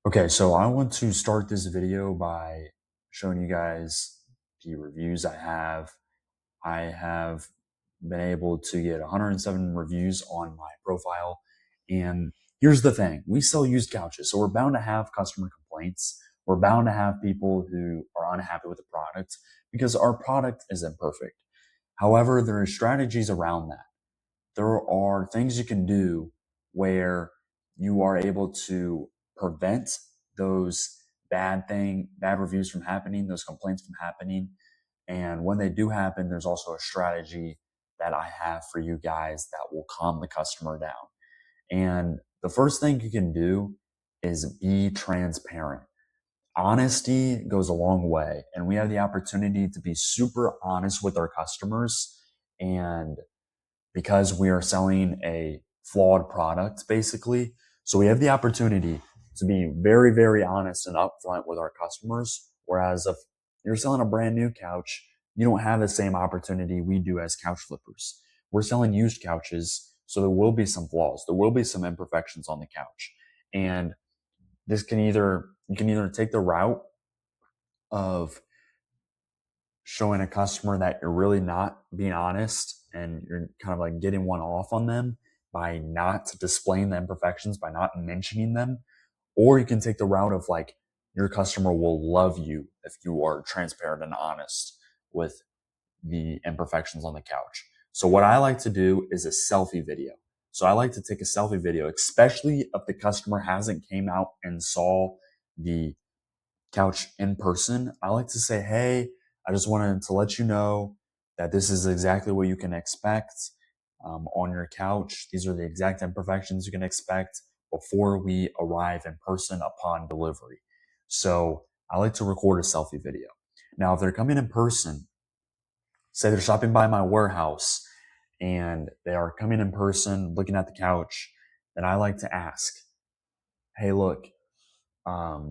Okay, so I want to start this video by showing you guys the reviews I have. I have been able to get 107 reviews on my profile. And here's the thing, we sell used couches, so we're bound to have customer complaints. We're bound to have people who are unhappy with the product because our product is imperfect. However, there are strategies around that. There are things you can do where you are able to prevent those bad reviews from happening, those complaints from happening. And when they do happen, there's also a strategy that I have for you guys that will calm the customer down. And the first thing you can do is be transparent. Honesty goes a long way, and we have the opportunity to be super honest with our customers. And because we are selling a flawed product, basically. So we have the opportunity to be very, very honest and upfront with our customers. Whereas if you're selling a brand new couch, you don't have the same opportunity we do as couch flippers. We're selling used couches, so there will be some flaws. There will be some imperfections on the couch. And you can either take the route of showing a customer that you're really not being honest and you're kind of like getting one off on them by not displaying the imperfections, by not mentioning them. Or you can take the route of like, your customer will love you if you are transparent and honest with the imperfections on the couch. So what I like to do is a selfie video. So I like to take a selfie video, especially if the customer hasn't came out and saw the couch in person. I like to say, hey, I just wanted to let you know that this is exactly what you can expect on your couch. These are the exact imperfections you can expect before we arrive in person upon delivery. So I like to record a selfie video. Now, if they're coming in person, say they're stopping by my warehouse and they are coming in person, looking at the couch, then I like to ask, hey, look, are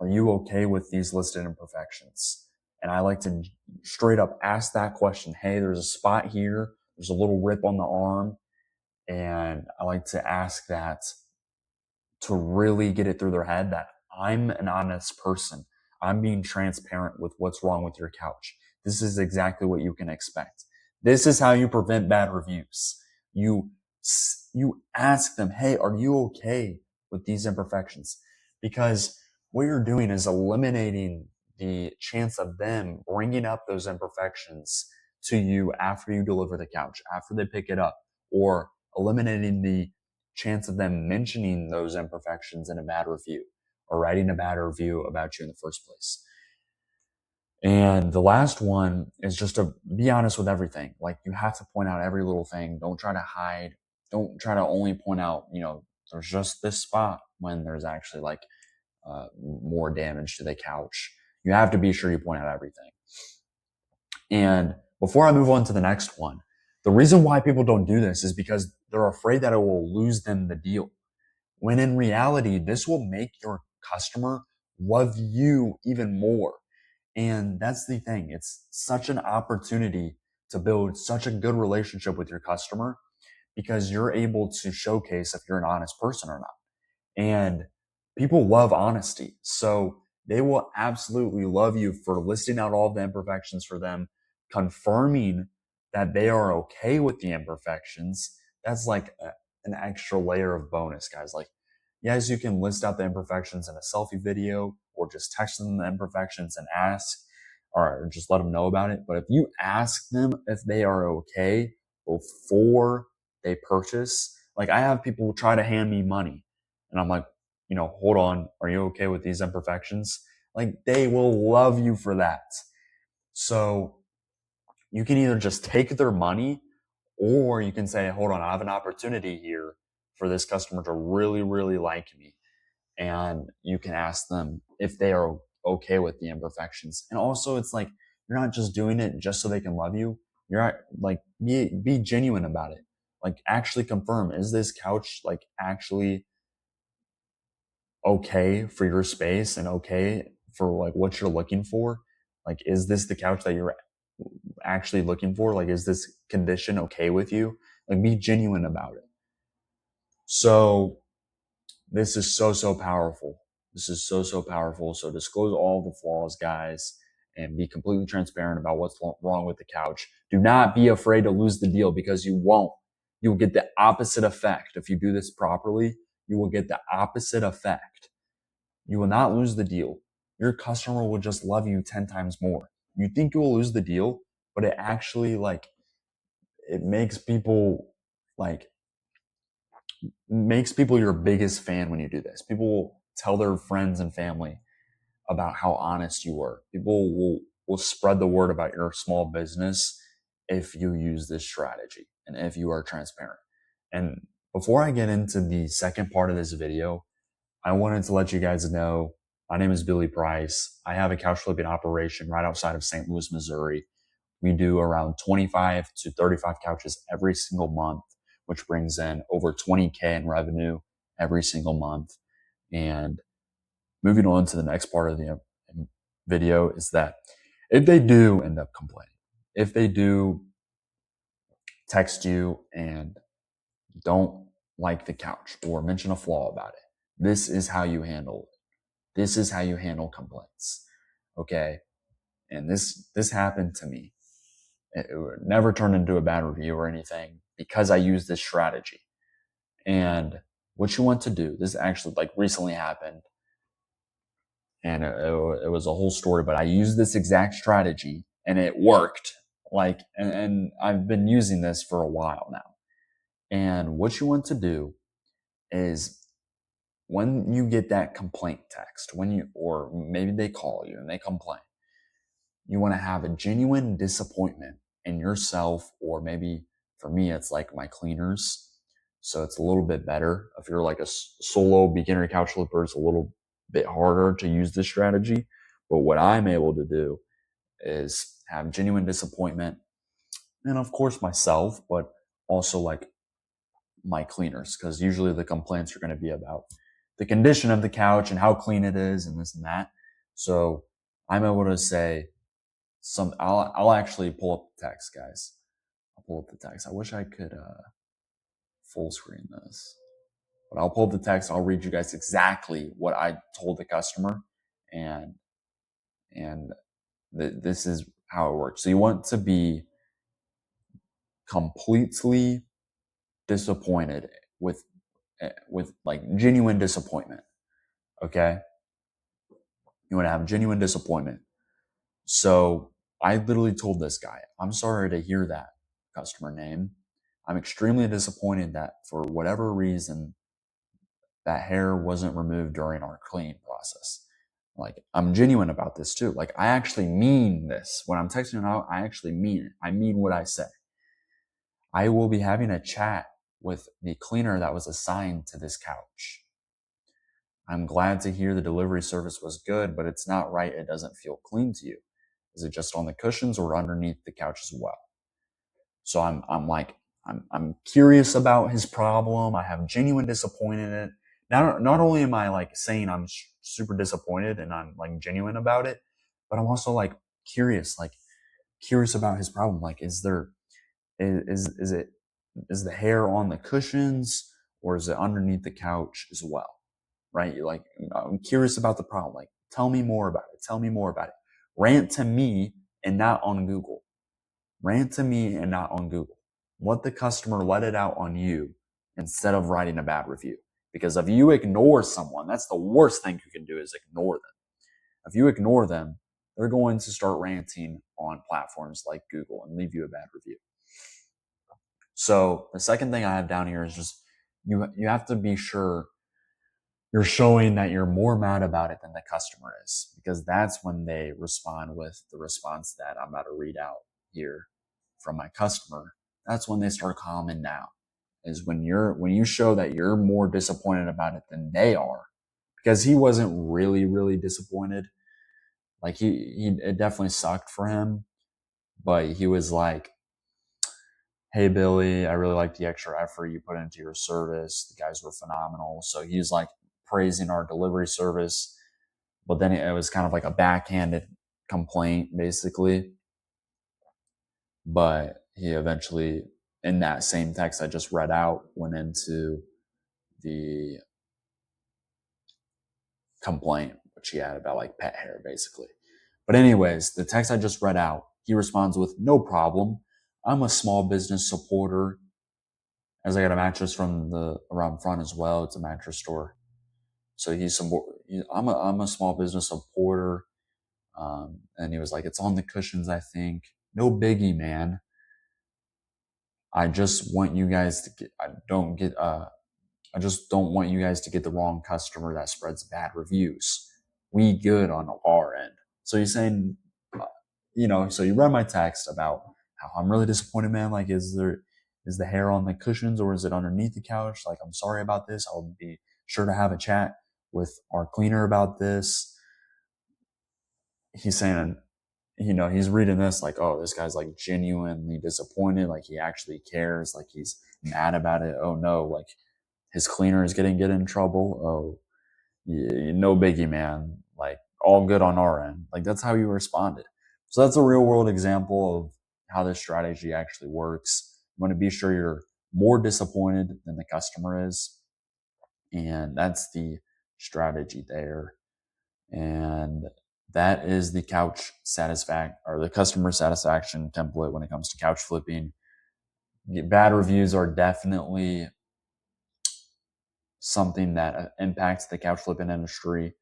you okay with these listed imperfections? And I like to straight up ask that question. Hey, there's a spot here. There's a little rip on the arm. And I like to ask that to really get it through their head that I'm an honest person. I'm being transparent with what's wrong with your couch. This is exactly what you can expect. This is how you prevent bad reviews. You ask them, hey, are you okay with these imperfections? Because what you're doing is eliminating the chance of them bringing up those imperfections to you after you deliver the couch, after they pick it up, or eliminating the chance of them mentioning those imperfections in a bad review or writing a bad review about you in the first place. And the last one is just to be honest with everything. Like, you have to point out every little thing. Don't try to hide. Don't try to only point out, there's just this spot when there's actually like more damage to the couch. You have to be sure you point out everything. And before I move on to the next one, the reason why people don't do this is because they're afraid that it will lose them the deal. When in reality, this will make your customer love you even more. And that's the thing. It's such an opportunity to build such a good relationship with your customer because you're able to showcase if you're an honest person or not. And people love honesty. So they will absolutely love you for listing out all the imperfections for them, confirming that they are okay with the imperfections. That's like an extra layer of bonus, guys. Like, yes, you can list out the imperfections in a selfie video or just text them the imperfections and ask or just let them know about it. But if you ask them if they are okay before they purchase, like, I have people try to hand me money and I'm like, hold on, are you okay with these imperfections? Like, they will love you for that. So you can either just take their money or you can say, hold on, I have an opportunity here for this customer to really, really like me. And you can ask them if they are okay with the imperfections. And also, it's like, you're not just doing it just so they can love you. You're like, be genuine about it. Like, actually confirm, is this couch like actually okay for your space and okay for like what you're looking for? Like, is this the couch that you're actually looking for? Like, is this condition okay with you? Like, be genuine about it. So This is so, so powerful. This is so, so powerful. So disclose all the flaws, guys, and be completely transparent about what's wrong with the couch. Do not be afraid to lose the deal, because you won't. You will get the opposite effect. If you do this properly, you will get the opposite effect. You will not lose the deal. Your customer will just love you 10 times more. You think you will lose the deal, but it actually it makes people your biggest fan when you do this. People will tell their friends and family about how honest you were. People will spread the word about your small business if you use this strategy and if you are transparent. And before I get into the second part of this video, I wanted to let you guys know my name is Billy Price. I have a couch flipping operation right outside of St. Louis, Missouri. We do around 25 to 35 couches every single month, which brings in over 20K in revenue every single month. And moving on to the next part of the video is that if they do end up complaining, if they do text you and don't like the couch or mention a flaw about it, this is how you handle it. This is how you handle complaints. Okay. And this happened to me. It never turned into a bad review or anything because I used this strategy. And what you want to do, this actually recently happened, and it was a whole story, but I used this exact strategy and it worked. And I've been using this for a while now. And what you want to do is, when you get that complaint text, or maybe they call you and they complain, you want to have a genuine disappointment in yourself, or maybe for me, it's like my cleaners. So it's a little bit better. If you're like a solo beginner couch flipper, it's a little bit harder to use this strategy. But what I'm able to do is have genuine disappointment, and of course myself, but also my cleaners, because usually the complaints are going to be about the condition of the couch and how clean it is and this and that. So I'm able to say I'll actually pull up the text, guys. I'll pull up the text. I wish I could full screen this, but I'll pull up the text. I'll read you guys exactly what I told the customer, and this is how it works. So you want to be completely disappointed with genuine disappointment. Okay, you want to have genuine disappointment. So I literally told this guy, I'm sorry to hear that, customer name. I'm extremely disappointed that for whatever reason that hair wasn't removed during our cleaning process. I'm genuine about this too. I actually mean this. When I'm texting it out, I actually mean it. I mean what I say. I will be having a chat with the cleaner that was assigned to this couch. I'm glad to hear the delivery service was good, but it's not right. It doesn't feel clean to you. Is it just on the cushions or underneath the couch as well? So I'm curious about his problem. I have genuine disappointment in it. Not only am I saying I'm super disappointed and I'm genuine about it, but I'm also curious about his problem. Is the hair on the cushions, or is it underneath the couch as well? Right? I'm curious about the problem. Tell me more about it. Tell me more about it. Rant to me and not on Google. Rant to me and not on Google. Let the customer let it out on you instead of writing a bad review. Because if you ignore someone, that's the worst thing you can do, is ignore them. If you ignore them, they're going to start ranting on platforms like Google and leave you a bad review. So the second thing I have down here is just you have to be sure you're showing that you're more mad about it than the customer is, because that's when they respond with the response that I'm about to read out here from my customer. That's when they start calming down, is when you show that you're more disappointed about it than they are, because he wasn't really disappointed. It definitely sucked for him, but he was like, hey Billy, I really like the extra effort you put into your service. The guys were phenomenal. So he's praising our delivery service, but then it was kind of like a backhanded complaint basically. But he eventually, in that same text I just read out, went into the complaint, which he had about like pet hair basically. But anyways, the text I just read out, he responds with, "No problem. I'm a small business supporter." As I got a mattress from the around front as well. It's a mattress store. So I'm a small business supporter. And he was like, "It's on the cushions, I think. No biggie, man. I just want you guys to I just don't want you guys to get the wrong customer that spreads bad reviews. We good on our end." So he's saying, so you read my text about how I'm really disappointed, man. Like, is the hair on the cushions or is it underneath the couch? Like, I'm sorry about this. I'll be sure to have a chat with our cleaner about this. He's saying, he's reading this like, oh, this guy's like genuinely disappointed. Like, he actually cares. Like, he's mad about it. Oh no, like his cleaner is get in trouble. Oh, yeah, no biggie, man. Like, all good on our end. Like, that's how you responded. So that's a real world example of how this strategy actually works. You want to be sure you're more disappointed than the customer is. And that's the strategy there. And that is the the customer satisfaction template when it comes to couch flipping. Bad reviews are definitely something that impacts the couch flipping industry,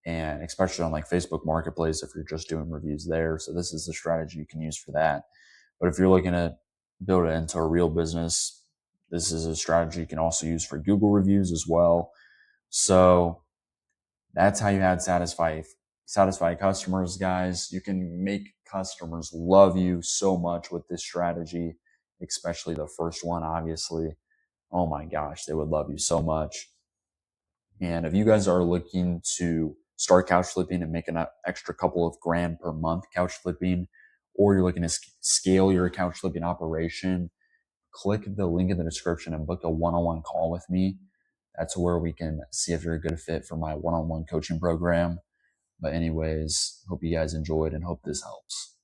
and especially on like Facebook Marketplace if you're just doing reviews there. So this is the strategy you can use for that. But if you're looking to build it into a real business, this is a strategy you can also use for Google reviews as well. So that's how you add satisfied customers, guys. You can make customers love you so much with this strategy, especially the first one, obviously. Oh my gosh, they would love you so much. And if you guys are looking to start couch flipping and make an extra couple of grand per month couch flipping, or you're looking to scale your couch flipping operation, click the link in the description and book a one-on-one call with me. That's where we can see if you're a good fit for my one-on-one coaching program. But anyways, hope you guys enjoyed and hope this helps.